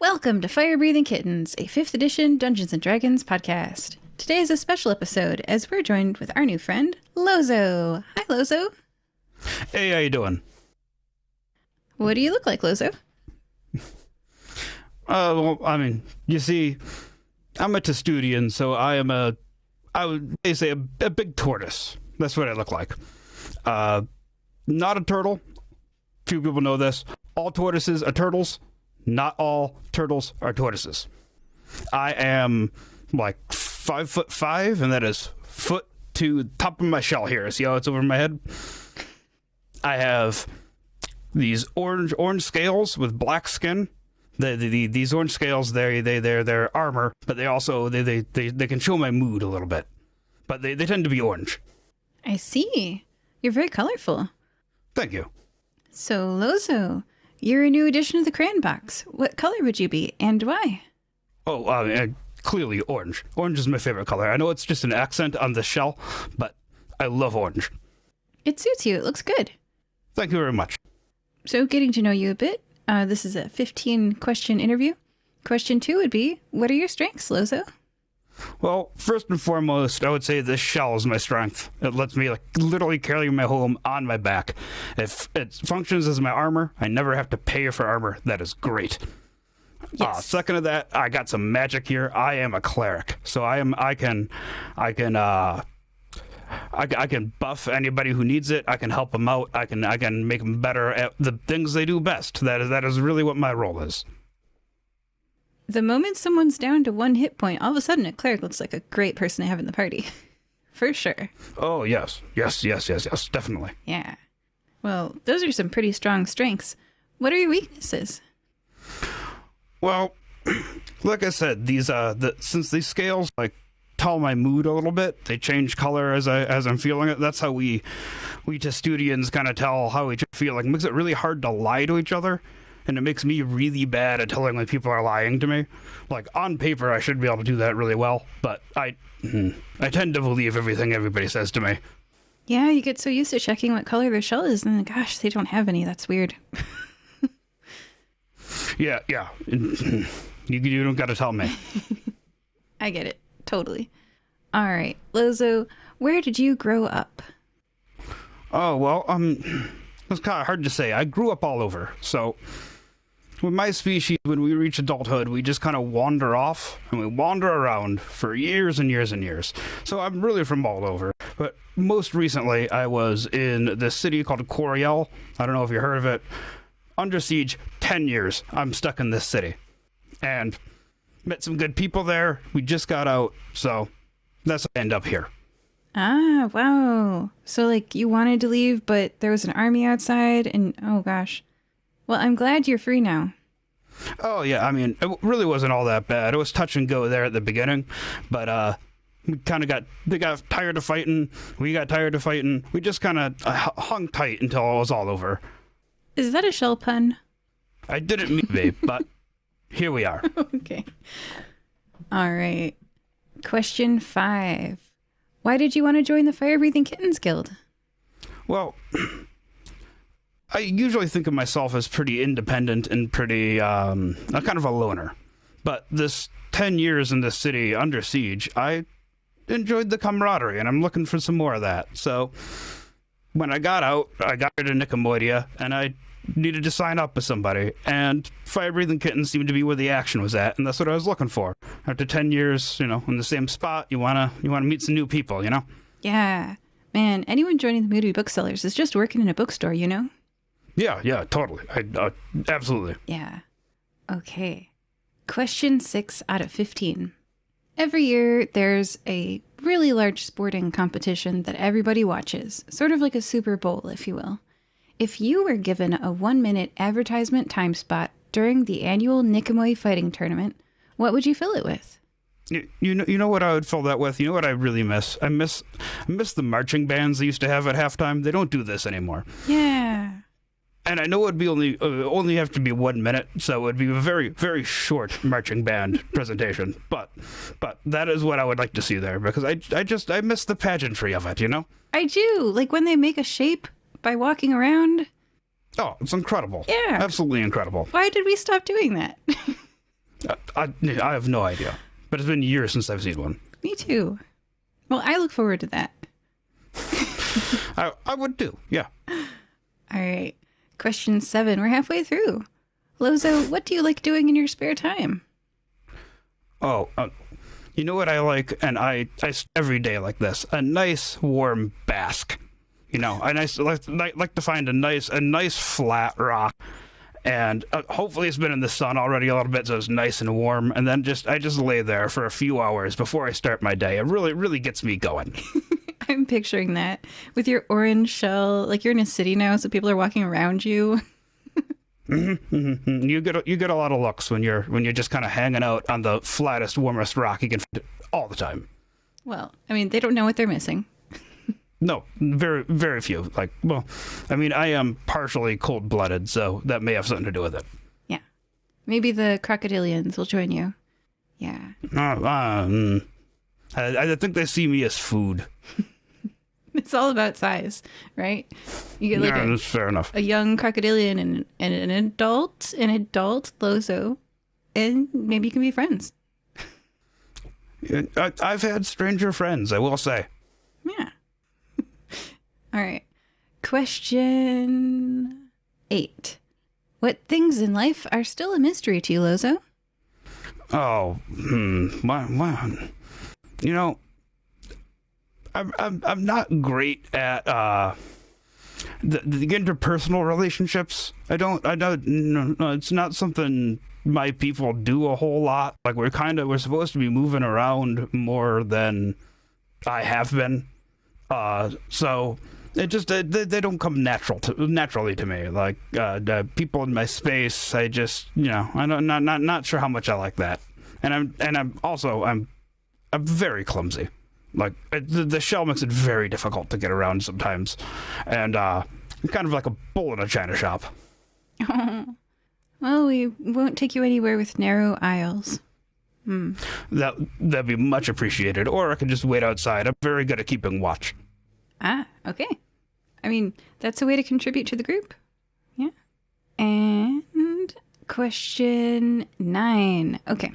Welcome to Fire Breathing Kittens, a 5th edition Dungeons & Dragons podcast. Today is a special episode as we're joined with our new friend, Lozo. Hi, Lozo. Hey, how you doing? What do you look like, Lozo? Well, I mean, you see, I'm a Testudian, so I would say a big tortoise. That's what I look like. Not a turtle. Few people know this. All tortoises are turtles. Not all turtles are tortoises. I am like 5'5", and that is foot to the top of my shell here. See how it's over my head? I have these orange scales with black skin. These orange scales, they're armor, but they also they can show my mood a little bit. But they tend to be orange. I see. You're very colorful. Thank you. So, Lozo, you're a new addition to the crayon box. What color would you be, and why? Oh, clearly orange. Orange is my favorite color. I know it's just an accent on the shell, but I love orange. It suits you. It looks good. Thank you very much. So, getting to know you a bit, this is a 15-question interview. Question 2 would be, what are your strengths, Lozo? Well, first and foremost, I would say this shell is my strength. It lets me literally carry my home on my back. If it functions as my armor, I never have to pay for armor. That is great. Yes. Second to that, I got some magic here. I am a cleric, so I can buff anybody who needs it. I can help them out. I can make them better at the things they do best. That is really what my role is. The moment someone's down to 1 hit point, all of a sudden a cleric looks like a great person to have in the party. For sure. Oh, yes, definitely. Yeah. Well, those are some pretty strong strengths. What are your weaknesses? Well, like I said, these since these scales tell my mood a little bit, they change color as I'm feeling it. That's how we Testudians kind of tell how each other feel. It makes it really hard to lie to each other. And it makes me really bad at telling when people are lying to me. On paper, I should be able to do that really well, but I tend to believe everything everybody says to me. Yeah, you get so used to checking what color their shell is, and then, gosh, they don't have any. That's weird. Yeah. You don't got to tell me. I get it. Totally. All right. Lozo, where did you grow up? Oh, well, it's kind of hard to say. I grew up all over, so with my species, when we reach adulthood, we just kind of wander off, and we wander around for years and years and years. So I'm really from all over. But most recently, I was in this city called Coriel. I don't know if you heard of it. Under siege, 10 years. I'm stuck in this city. And met some good people there. We just got out, so that's how I end up here. Ah, wow. So, you wanted to leave, but there was an army outside, and oh gosh. Well, I'm glad you're free now. Oh, yeah, I mean, it really wasn't all that bad. It was touch and go there at the beginning, but we kind of they got tired of fighting. We got tired of fighting. We just kind of hung tight until it was all over. Is that a shell pun? I didn't mean to be, but here we are. Okay. All right. Question 5. Why did you want to join the Fire Breathing Kittens Guild? Well, I usually think of myself as pretty independent and pretty, kind of a loner. But this 10 years in this city under siege, I enjoyed the camaraderie, and I'm looking for some more of that. So when I got out, I got rid of Nicomoidia, and I needed to sign up with somebody. And Fire Breathing Kittens seemed to be where the action was at, and that's what I was looking for. After 10 years, in the same spot, you wanna meet some new people, Yeah. Man, anyone joining the Moody Booksellers is just working in a bookstore, Yeah, totally. Absolutely. Yeah. Okay. Question 6 out of 15. Every year, there's a really large sporting competition that everybody watches, sort of like a Super Bowl, if you will. If you were given a 1-minute advertisement time spot during the annual Nicomoy fighting tournament, what would you fill it with? You know what I would fill that with? You know what I really miss? I miss the marching bands they used to have at halftime. They don't do this anymore. Yeah. And I know it would be only have to be 1 minute, so it would be a very, very short marching band presentation. But that is what I would like to see there, because I miss the pageantry of it, I do. When they make a shape by walking around. Oh, it's incredible. Yeah. Absolutely incredible. Why did we stop doing that? I have no idea. But it's been years since I've seen one. Me too. Well, I look forward to that. I would too, yeah. All right. Question 7. We're halfway through. Lozo, what do you like doing in your spare time? Oh, you know what I like? And I every day like this. A nice warm bask. You know, I like to find a nice flat rock. And hopefully it's been in the sun already a little bit, so it's nice and warm. And then I just lay there for a few hours before I start my day. It really gets me going. I'm picturing that with your orange shell. Like you're in a city now, so people are walking around you. Mm-hmm. You get a lot of looks when you're just kind of hanging out on the flattest, warmest rock you can find all the time. Well, I mean, they don't know what they're missing. No, very, very few. Like, well, I mean, I am partially cold-blooded, so that may have something to do with it. Yeah. Maybe the crocodilians will join you. Yeah. I think they see me as food. It's all about size, right? You get like that's fair enough. A young crocodilian and an adult Lozo, and maybe you can be friends. I've had stranger friends, I will say. Yeah. All right. Question 8. What things in life are still a mystery to you, Lozo? Oh, you know, I'm not great at the interpersonal relationships. I don't. No, it's not something my people do a whole lot. Like we're supposed to be moving around more than I have been. So it just they don't come naturally to me. Like the people in my space, I just I'm not sure how much I like that. And I'm very clumsy. Like the shell makes it very difficult to get around sometimes, and I'm kind of like a bull in a china shop. Well, we won't take you anywhere with narrow aisles. That'd be much appreciated. Or I could just wait outside. I'm very good at keeping watch. Ah, okay. I mean, that's a way to contribute to the group. Yeah. And question 9. Okay.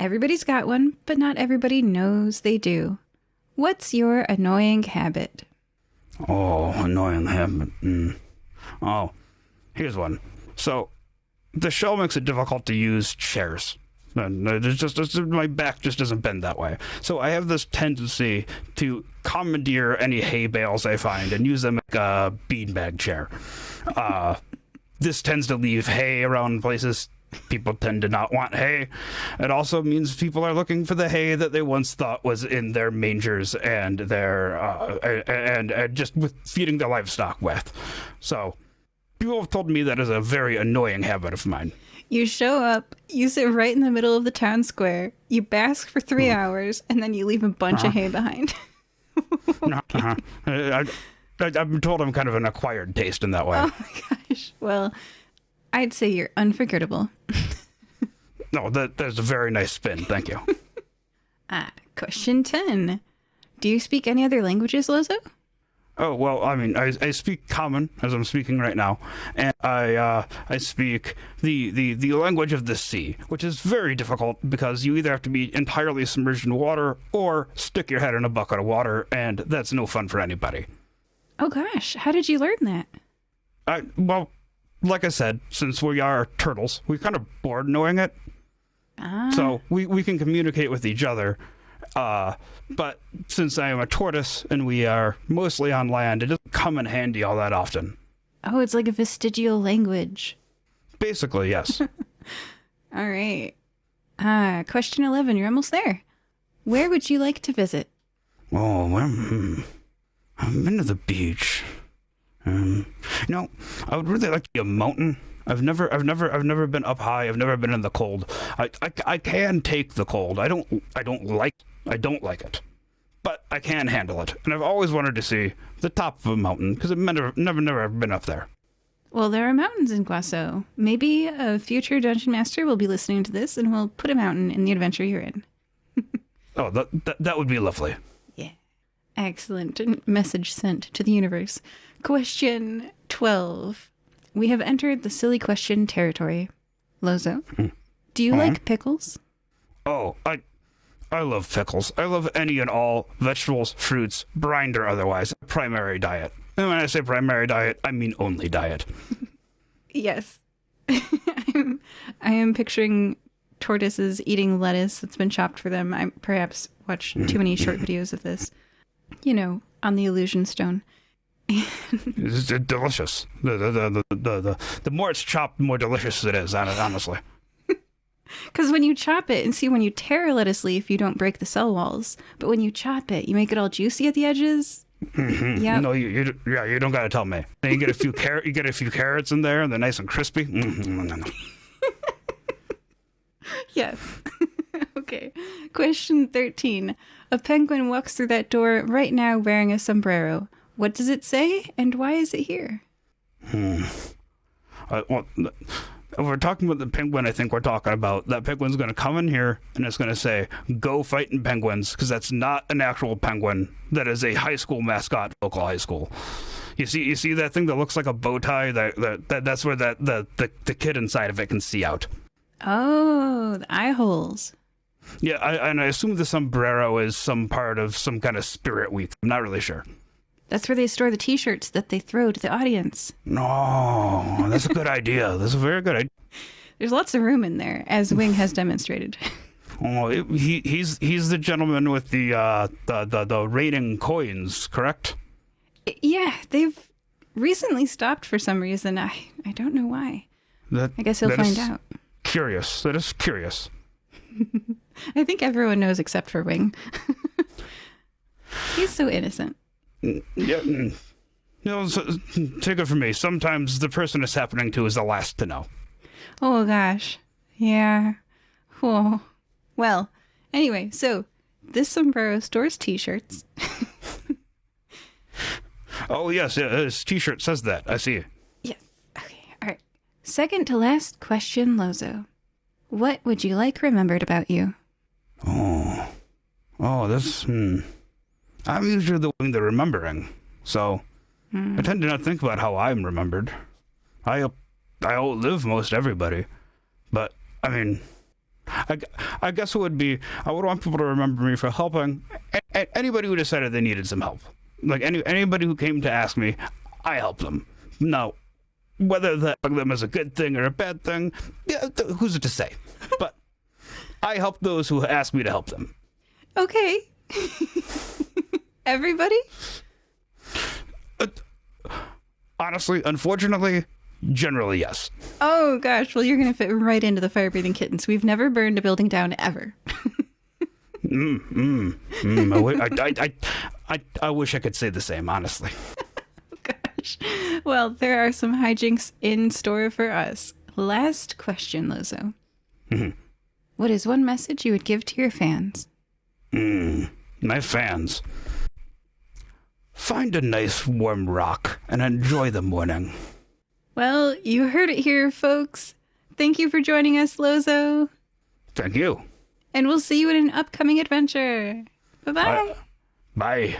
Everybody's got one, but not everybody knows they do. What's your annoying habit? Oh, annoying habit. Oh, here's one. So, the shell makes it difficult to use chairs. And my back just doesn't bend that way. So I have this tendency to commandeer any hay bales I find and use them like a beanbag chair. This tends to leave hay around places people tend to not want hay. It also means people are looking for the hay that they once thought was in their mangers and their and just with feeding their livestock with. So people have told me that is a very annoying habit of mine. You show up, you sit right in the middle of the town square, you bask for 3 hours, and then you leave a bunch of hay behind. I'm told I'm kind of an acquired taste in that way. Oh my gosh. Well, I'd say you're unforgettable. No, that's a very nice spin. Thank you. Question 10. Do you speak any other languages, Lozo? Oh, well, I mean, I speak Common, as I'm speaking right now, and I speak the language of the sea, which is very difficult because you either have to be entirely submerged in water or stick your head in a bucket of water, and that's no fun for anybody. Oh gosh, how did you learn that? Well, like I said, since we are turtles, we're kind of bored knowing it. So we can communicate with each other. But since I am a tortoise and we are mostly on land, it doesn't come in handy all that often. Oh, it's like a vestigial language. Basically, yes. All right. Question 11. You're almost there. Where would you like to visit? Oh, I've been to the beach. I would really like to be a mountain. I've never been up high. I've never been in the cold. I can take the cold. I don't like it, but I can handle it. And I've always wanted to see the top of a mountain because I've never been up there. Well, there are mountains in Guaso. Maybe a future dungeon master will be listening to this and will put a mountain in the adventure you're in. Oh, that would be lovely. Yeah. Excellent. Message sent to the universe. Question 12. We have entered the silly question territory. Lozo, do you like pickles? Oh, I love pickles. I love any and all vegetables, fruits, brined or otherwise. Primary diet. And when I say primary diet, I mean only diet. Yes. I am picturing tortoises eating lettuce that's been chopped for them. I perhaps watched too many short videos of this. You know, on the illusion stone. It's delicious. The more it's chopped, the more delicious it is, honestly. Because when you chop it, and see, when you tear a lettuce leaf, you don't break the cell walls. But when you chop it, you make it all juicy at the edges. Mm-hmm. Yeah. No, you don't got to tell me. Then you get a few carrots in there, and they're nice and crispy. Mm-hmm. Yes. Okay. Question 13. A penguin walks through that door right now wearing a sombrero. What does it say, and why is it here? Well, if we're talking about the penguin, I think we're talking about that penguin's going to come in here, and it's going to say, "Go fighting penguins," because that's not an actual penguin. That is a high school mascot, local high school. You see that thing that looks like a bow tie? That's where the kid inside of it can see out. Oh, the eye holes. Yeah, and I assume the sombrero is some part of some kind of spirit week. I'm not really sure. That's where they store the t-shirts that they throw to the audience. No, that's a good idea. That's a very good idea. There's lots of room in there, as Wing has demonstrated. Oh, he's the gentleman with the raining coins, correct? Yeah, they've recently stopped for some reason. I don't know why. I guess he'll find out. Curious. That is curious. I think everyone knows except for Wing. He's so innocent. Yeah. No, take it from me. Sometimes the person it's happening to is the last to know. Oh, gosh. Yeah. Oh. Well, anyway, so this sombrero stores t-shirts. Oh, yes. His t-shirt says that. I see. Yes. Okay. All right. Second to last question, Lozo. What would you like remembered about you? Oh, this... I'm usually the one the remembering, so I tend to not think about how I'm remembered. I outlive most everybody, but I mean, I guess it would be I would want people to remember me for helping anybody who decided they needed some help. Like anybody who came to ask me, I help them. Now, whether that them is a good thing or a bad thing, yeah, who's it to say? But I help those who ask me to help them. Okay. Everybody? Honestly, unfortunately, generally, yes. Oh, gosh. Well, you're going to fit right into the fire-breathing kittens. We've never burned a building down, ever. I wish I could say the same, honestly. Oh, gosh. Well, there are some hijinks in store for us. Last question, Lozo. Mm-hmm. What is one message you would give to your fans? My fans. Find a nice warm rock and enjoy the morning. Well, you heard it here, folks. Thank you for joining us, Lozo. Thank you. And we'll see you in an upcoming adventure. Bye-bye. Bye.